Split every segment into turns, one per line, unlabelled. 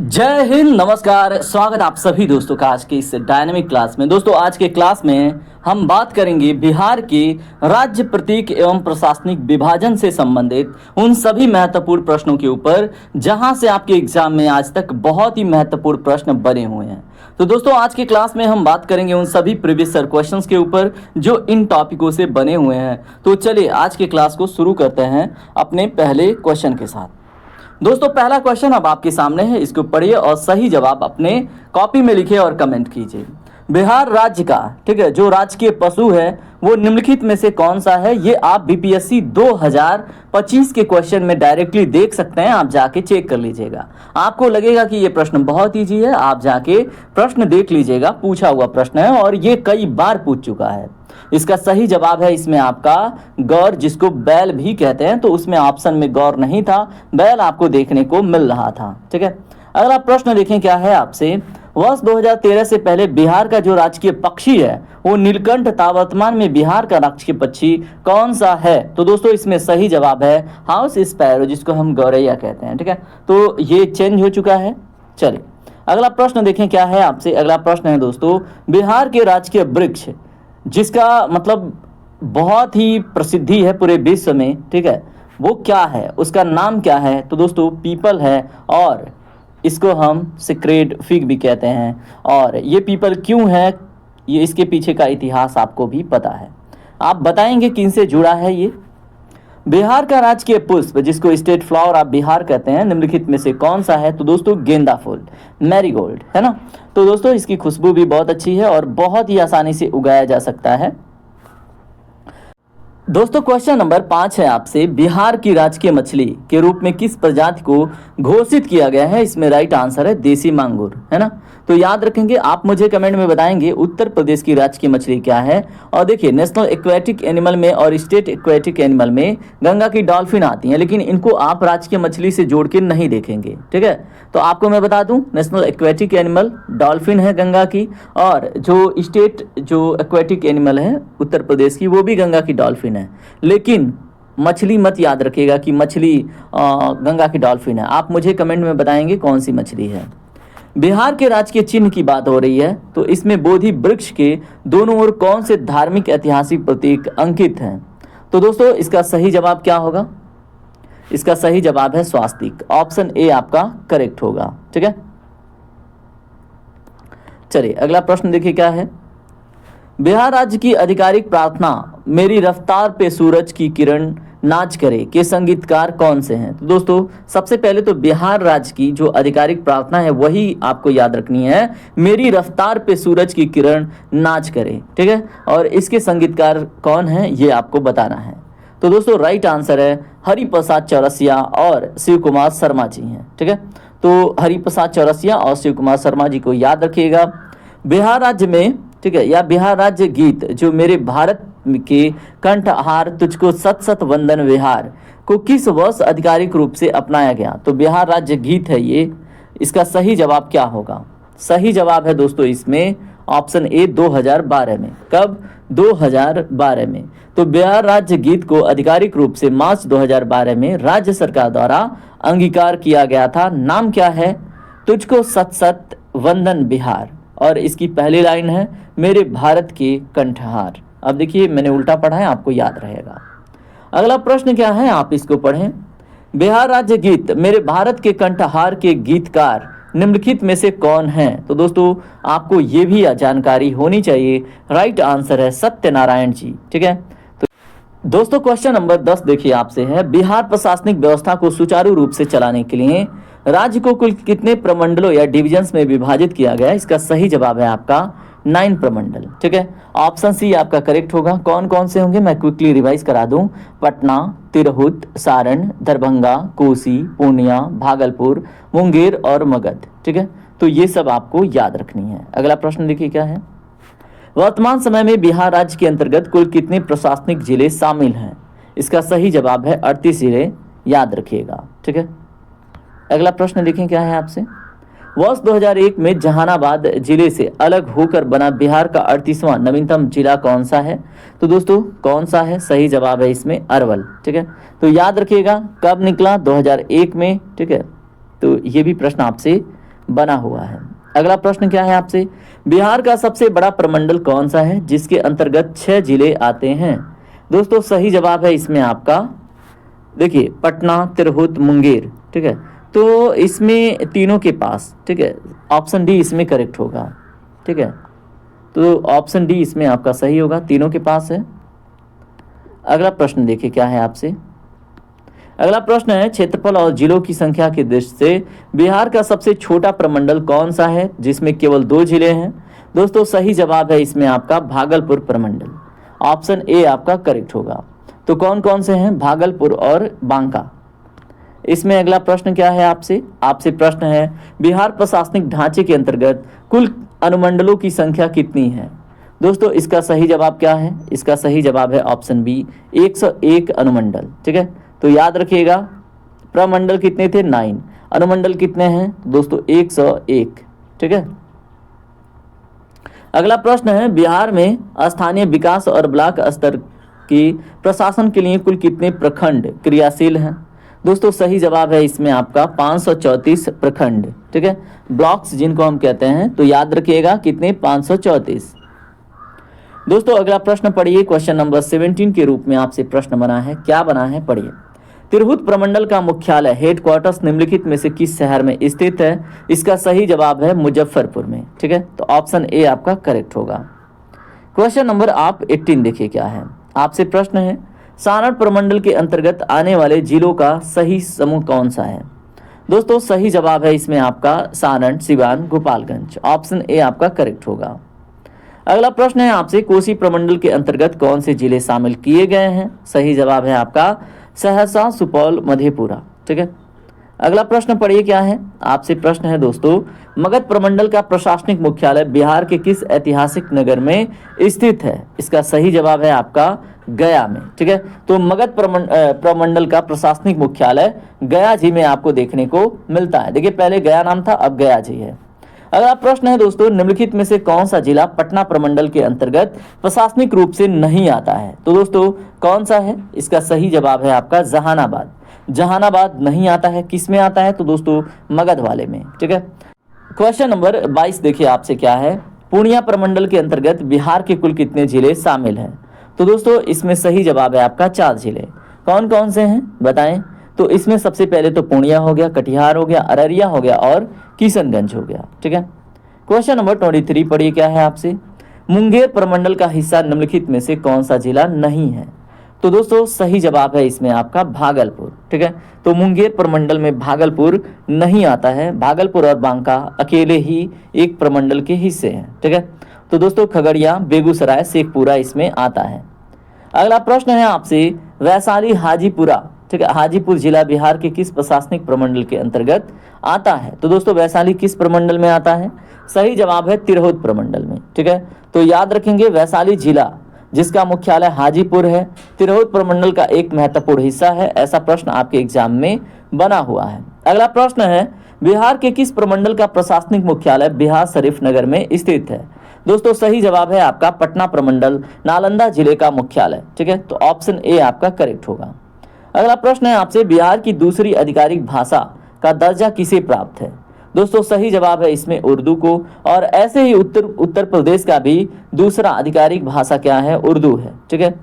जय हिंद, नमस्कार। स्वागत आप सभी दोस्तों का आज के इस डायनेमिक क्लास में। दोस्तों आज के क्लास में हम बात करेंगे बिहार के राज्य प्रतीक एवं प्रशासनिक विभाजन से संबंधित उन सभी महत्वपूर्ण प्रश्नों के ऊपर जहां से आपके एग्जाम में आज तक बहुत ही महत्वपूर्ण प्रश्न बने हुए हैं। तो दोस्तों आज के क्लास में हम बात करेंगे उन सभी प्रीवियस ईयर क्वेश्चंस के ऊपर जो इन टॉपिकों से बने हुए हैं। तो चलिए आज के क्लास को शुरू करते हैं अपने पहले क्वेश्चन के साथ। दोस्तों पहला क्वेश्चन अब आपके सामने है, इसको पढ़िए और सही जवाब अपने कॉपी में लिखिए और कमेंट कीजिए। बिहार राज्य का जो राजकीय पशु है वो निम्नलिखित में से कौन सा है? ये आप बीपीएससी 2025 के क्वेश्चन में डायरेक्टली देख सकते हैं। आप जाके चेक कर लीजिएगा, आपको लगेगा कि ये प्रश्न बहुत ईजी है। आप जाके प्रश्न देख लीजिएगा, पूछा हुआ प्रश्न है और ये कई बार पूछ चुका है। इसका सही जवाब है इसमें आपका गौर, जिसको बैल भी कहते हैं। तो उसमें ऑप्शन में गौर नहीं था, बैल आपको देखने को मिल रहा था। ठीक है, अगला प्रश्न देखें क्या है आपसे। वर्ष 2013 से पहले बिहार का जो राजकीय पक्षी है वो नीलकंठ था। वर्तमान में बिहार का राजकीय पक्षी कौन सा है? तो दोस्तों इसमें सही जवाब है हाउस स्पैरो, जिसको हम गौरैया कहते हैं। ठीक है, तो ये चेंज हो चुका है। चलिए अगला प्रश्न देखें क्या है आपसे। अगला प्रश्न है दोस्तों, बिहार के राजकीय वृक्ष जिसका मतलब बहुत ही प्रसिद्धि है पूरे विश्व में, ठीक है, वो क्या है? उसका नाम क्या है? तो दोस्तों पीपल है और इसको हम सिक्रेट फिग भी कहते हैं। और ये पीपल क्यों है, ये इसके पीछे का इतिहास आपको भी पता है। आप बताएंगे किन से जुड़ा है ये। बिहार का राजकीय पुष्प जिसको स्टेट फ्लावर आप बिहार कहते हैं निम्नलिखित में से कौन सा है? तो दोस्तों गेंदा फूल, मैरीगोल्ड, है ना। तो दोस्तों इसकी खुशबू भी बहुत अच्छी है और बहुत ही आसानी से उगाया जा सकता है। दोस्तों क्वेश्चन नंबर 5 है आपसे, बिहार की राजकीय मछली के रूप में किस प्रजाति को घोषित किया गया है? इसमें राइट आंसर है देसी मांगुर, है ना। तो याद रखेंगे, आप मुझे कमेंट में बताएंगे उत्तर प्रदेश की राजकीय मछली क्या है। और देखिए नेशनल एक्वेटिक एनिमल में और स्टेट एक्वेटिक एनिमल में गंगा की डॉल्फिन आती हैं, लेकिन इनको आप राजकीय मछली से जोड़ के नहीं देखेंगे। ठीक है, तो आपको मैं बता दूं नेशनल एक्वेटिक एनिमल डॉल्फिन है गंगा की, और जो स्टेट जो एक्वेटिक एनिमल है उत्तर प्रदेश की वो भी गंगा की डॉल्फिन है। लेकिन मछली मत याद रखिएगा कि मछली गंगा की डॉल्फिन है। आप मुझे कमेंट में बताएंगे कौन सी मछली है। बिहार के राजकीय चिन्ह की बात हो रही है, तो इसमें बोधि वृक्ष के दोनों ओर कौन से धार्मिक ऐतिहासिक प्रतीक अंकित हैं? तो दोस्तों इसका सही जवाब क्या होगा? इसका सही जवाब है स्वास्तिक, ऑप्शन ए आपका करेक्ट होगा। ठीक है, चलिए अगला प्रश्न देखिए क्या है। बिहार राज्य की आधिकारिक प्रार्थना मेरी रफ्तार पे सूरज की किरण नाच करे के संगीतकार कौन से हैं? तो दोस्तों सबसे पहले तो बिहार राज्य की जो आधिकारिक प्रार्थना है वही आपको याद रखनी है, मेरी रफ्तार पे सूरज की किरण नाच करे। ठीक है, और इसके संगीतकार कौन है ये आपको बताना है। तो दोस्तों राइट आंसर है हरिप्रसाद चौरसिया और शिव कुमार शर्मा जी हैं। ठीक है, तो हरिप्रसाद चौरसिया और शिव कुमार शर्मा जी को याद रखिएगा। बिहार राज्य में, ठीक है, या बिहार राज्य गीत जो मेरे भारत के कंठहार तुझको सत सत वंदन विहार को किस वर्ष आधिकारिक रूप से अपनाया गया? तो बिहार राज्य गीत है ये। इसका सही जवाब क्या होगा? सही जवाब है दोस्तों इसमें ऑप्शन ए 2012 में। कब? 2012 में। तो बिहार राज्य गीत को आधिकारिक रूप से मार्च 2012 में राज्य सरकार द्वारा अंगीकार किया गया था। नाम क्या है? तुझको सत सत वंदन बिहार, और इसकी पहली लाइन है मेरे भारत के कंठहार। अब देखिए मैंने उल्टा पढ़ा है, आपको याद रहेगा। अगला प्रश्न क्या है आप इसको पढ़ें। बिहार राज्य गीत मेरे भारत के कंठहार के गीतकार निम्नलिखित में से कौन हैं? तो दोस्तों आपको ये भी जानकारी होनी चाहिए। राइट आंसर है सत्यनारायण जी। ठीक है, तो दोस्तों क्वेश्चन नंबर 10 देखिए आपसे है, बिहार प्रशासनिक व्यवस्था को सुचारू रूप से चलाने के लिए राज्य को कुल कितने प्रमंडलों या डिविजन्स में विभाजित किया गया? इसका सही जवाब है आपका 9 प्रमंडल। ठीक है, ऑप्शन सी आपका करेक्ट होगा। कौन कौन से होंगे मैं क्विकली रिवाइज करा दूं। पटना, तिरहुत, सारण, दरभंगा, कोसी, पूर्णिया, भागलपुर, मुंगेर और मगध। ठीक है, तो ये सब आपको याद रखनी है। अगला प्रश्न देखिए क्या है। वर्तमान समय में बिहार राज्य के अंतर्गत कुल कितने प्रशासनिक जिले शामिल हैं? इसका सही जवाब है 38 जिले, याद रखिएगा। ठीक है, अगला प्रश्न देखें क्या है आपसे। वर्ष 2001 में जहानाबाद जिले से अलग होकर बना बिहार का 38वां नवीनतम जिला कौन सा है? तो दोस्तों कौन सा है? सही जवाब है इसमें अरवल। ठीक है, तो याद रखिएगा कब निकला? 2001 में। ठीक है, तो ये भी प्रश्न आपसे बना हुआ है। अगला प्रश्न क्या है आपसे, बिहार का सबसे बड़ा प्रमंडल कौन सा है जिसके अंतर्गत 6 जिले आते हैं? दोस्तों सही जवाब है इसमें आपका, देखिए, पटना, तिरहुत, मुंगेर। ठीक है, तो इसमें तीनों के पास, ठीक है, ऑप्शन डी इसमें करेक्ट होगा। ठीक है, तो ऑप्शन डी इसमें आपका सही होगा, तीनों के पास है। अगला प्रश्न देखिए क्या है आपसे। अगला प्रश्न है, क्षेत्रफल और जिलों की संख्या की दृष्टि से बिहार का सबसे छोटा प्रमंडल कौन सा है जिसमें केवल 2 जिले हैं? दोस्तों सही जवाब है इसमें आपका भागलपुर प्रमंडल, ऑप्शन ए आपका करेक्ट होगा। तो कौन कौन से हैं? भागलपुर और बांका। इसमें अगला प्रश्न क्या है आपसे, प्रश्न है, बिहार प्रशासनिक ढांचे के अंतर्गत कुल अनुमंडलों की संख्या कितनी है? दोस्तों इसका सही जवाब क्या है? इसका सही जवाब है ऑप्शन बी, 101 अनुमंडल। ठीक है, तो याद रखिएगा, प्रमंडल कितने थे? 9, अनुमंडल कितने हैं दोस्तों? 101। ठीक है, अगला प्रश्न है, बिहार में स्थानीय विकास और ब्लॉक स्तर की प्रशासन के लिए कुल कितने प्रखंड क्रियाशील हैं? दोस्तों सही जवाब है इसमें आपका 534 प्रखंड। ठीक है, ब्लॉक्स जिनको हम कहते हैं, तो याद रखिएगा कितने? 534। दोस्तों अगला प्रश्न पढ़िए, क्वेश्चन नंबर 17 के रूप में आपसे प्रश्न बना है, क्या बना है पढ़िए। तिरहुत प्रमंडल का मुख्यालय हेडक्वार्टर्स निम्नलिखित में से किस शहर में स्थित है? इसका सही जवाब है मुजफ्फरपुर में। ठीक है, तो ऑप्शन ए आपका करेक्ट होगा। क्वेश्चन नंबर आप 18 देखिए क्या है, आपसे प्रश्न है, सारण प्रमंडल के अंतर्गत आने वाले जिलों का सही समूह कौन सा है? दोस्तों सही जवाब है इसमें आपका सारण, सिवान, गोपालगंज, ऑप्शन ए आपका करेक्ट होगा। अगला प्रश्न है आपसे, कोसी प्रमंडल के अंतर्गत कौन से जिले शामिल किए गए हैं? सही जवाब है आपका सहरसा, सुपौल, मधेपुरा। ठीक है, अगला प्रश्न पढ़िए क्या है, आपसे प्रश्न है दोस्तों, मगध प्रमंडल का प्रशासनिक मुख्यालय बिहार के किस ऐतिहासिक नगर में स्थित है? इसका सही जवाब है आपका गया में। ठीक है, तो मगध प्रमंडल का प्रशासनिक मुख्यालय गया जी में आपको देखने को मिलता है। देखिए पहले गया नाम था, अब गया जी है। अगला प्रश्न है दोस्तों, निम्नलिखित में से कौन सा जिला पटना प्रमंडल के अंतर्गत प्रशासनिक रूप से नहीं आता है? तो दोस्तों कौन सा है? इसका सही जवाब है आपका जहानाबाद। जहानाबाद नहीं आता है, किस में आता है? तो दोस्तों मगध वाले में। ठीक है, क्वेश्चन नंबर 22 देखिए आपसे क्या है, पूर्णिया प्रमंडल के अंतर्गत बिहार के कुल कितने जिले शामिल हैं? तो दोस्तों इसमें सही जवाब है आपका 4 जिले। कौन कौन से हैं बताएं? तो इसमें सबसे पहले तो पूर्णिया हो गया, कटिहार हो गया, अररिया हो गया और किशनगंज हो गया। ठीक है, क्वेश्चन नंबर 23 पढ़िए क्या है आपसे, मुंगेर प्रमंडल का हिस्सा निम्नलिखित में से कौन सा जिला नहीं है? तो दोस्तों सही जवाब है इसमें आपका भागलपुर। ठीक है, तो मुंगेर प्रमंडल में भागलपुर नहीं आता है, भागलपुर और बांका अकेले ही एक प्रमंडल के हिस्से हैं। ठीक है, तो दोस्तों खगड़िया, बेगूसराय, शेखपुरा इसमें आता है। अगला प्रश्न है आपसे, वैशाली हाजीपुरा, ठीक है, हाजीपुर जिला बिहार के किस प्रशासनिक प्रमंडल के अंतर्गत आता है? तो दोस्तों वैशाली किस प्रमंडल में आता है? सही जवाब है तिरहुत प्रमंडल में। ठीक है, तो याद रखेंगे वैशाली जिला जिसका मुख्यालय हाजीपुर है, तिरहुत प्रमंडल का एक महत्वपूर्ण हिस्सा है। ऐसा प्रश्न आपके एग्जाम में बना हुआ है। अगला प्रश्न है, बिहार के किस प्रमंडल का प्रशासनिक मुख्यालय बिहार शरीफ नगर में स्थित है? दोस्तों सही जवाब है आपका पटना प्रमंडल, नालंदा जिले का मुख्यालय। ठीक है, तो ऑप्शन ए आपका करेक्ट होगा। अगला प्रश्न है आपसे, बिहार की दूसरी आधिकारिक भाषा का दर्जा किसे प्राप्त है? दोस्तों सही जवाब है इसमें उर्दू को, और ऐसे ही उत्तर प्रदेश का भी दूसरा आधिकारिक भाषा क्या है? उर्दू है। ठीक है,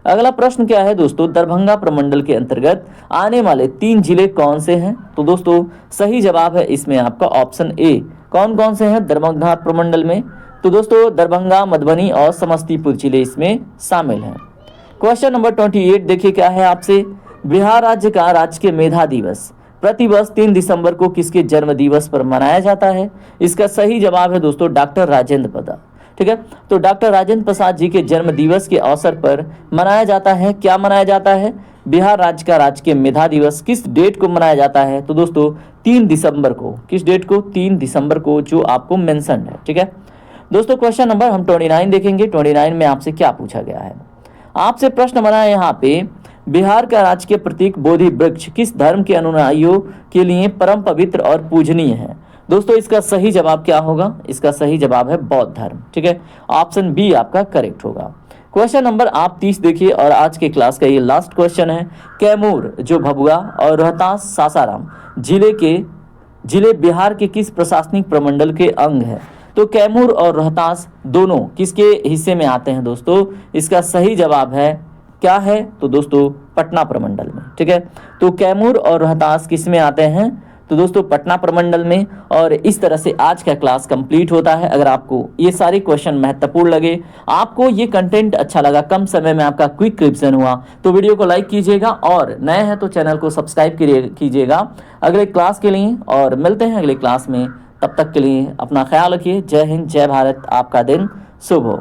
अगला प्रश्न क्या है दोस्तों, दरभंगा प्रमंडल के अंतर्गत आने वाले 3 जिले कौन से हैं? तो दोस्तों सही जवाब है इसमें आपका ऑप्शन ए। कौन कौन से हैं दरभंगा प्रमंडल में? तो दोस्तों दरभंगा, मधुबनी और समस्तीपुर जिले इसमें शामिल हैं। क्वेश्चन नंबर 28 देखिए क्या है आपसे, बिहार राज्य का राजकीय मेधा दिवस प्रतिवर्ष 3 दिसंबर को किसके जन्म दिवस पर मनाया जाता है? इसका सही जवाब है दोस्तों डॉक्टर राजेंद्र प्रसाद। ठीक है, तो डॉक्टर राजेंद्र प्रसाद जी के जन्म दिवस के अवसर पर मनाया जाता है। क्या मनाया जाता है? बिहार राज्य का राजकीय मेधा दिवस किस डेट को मनाया जाता है? तो दोस्तों 3 दिसंबर को। किस डेट को? 3 दिसंबर को, जो आपको मेंशन है। ठीक है दोस्तों, क्वेश्चन नंबर हम 29 देखेंगे। 29 में आपसे क्या पूछा गया है? आपसे प्रश्न बना है यहाँ पे, बिहार का राजकीय प्रतीक बोधि वृक्ष किस धर्म के अनुयायियों के लिए परम पवित्र और पूजनीय है? दोस्तों इसका सही जवाब क्या होगा? इसका सही जवाब है बौद्ध धर्म। ठीक है, ऑप्शन बी आपका करेक्ट होगा। क्वेश्चन नंबर आप 30 देखिए, और आज के क्लास का ये लास्ट क्वेश्चन है। कैमूर जो भभुआ और रोहतास सासाराम जिले के जिले बिहार के किस प्रशासनिक प्रमंडल के अंग है? तो कैमूर और रोहतास दोनों किसके हिस्से में आते हैं दोस्तों? इसका सही जवाब है क्या है? तो दोस्तों पटना प्रमंडल में। ठीक है, तो कैमूर और रोहतास किस में आते हैं? तो दोस्तों पटना प्रमंडल में। और इस तरह से आज का क्लास कंप्लीट होता है। अगर आपको ये सारे क्वेश्चन महत्वपूर्ण लगे, आपको ये कंटेंट अच्छा लगा, कम समय में आपका क्विक रिवीजन हुआ, तो वीडियो को लाइक कीजिएगा और नए हैं तो चैनल को सब्सक्राइब कीजिएगा अगले क्लास के लिए। और मिलते हैं अगले क्लास में, तब तक के लिए अपना ख्याल रखिए। जय हिंद, जय भारत, आपका दिन शुभ हो।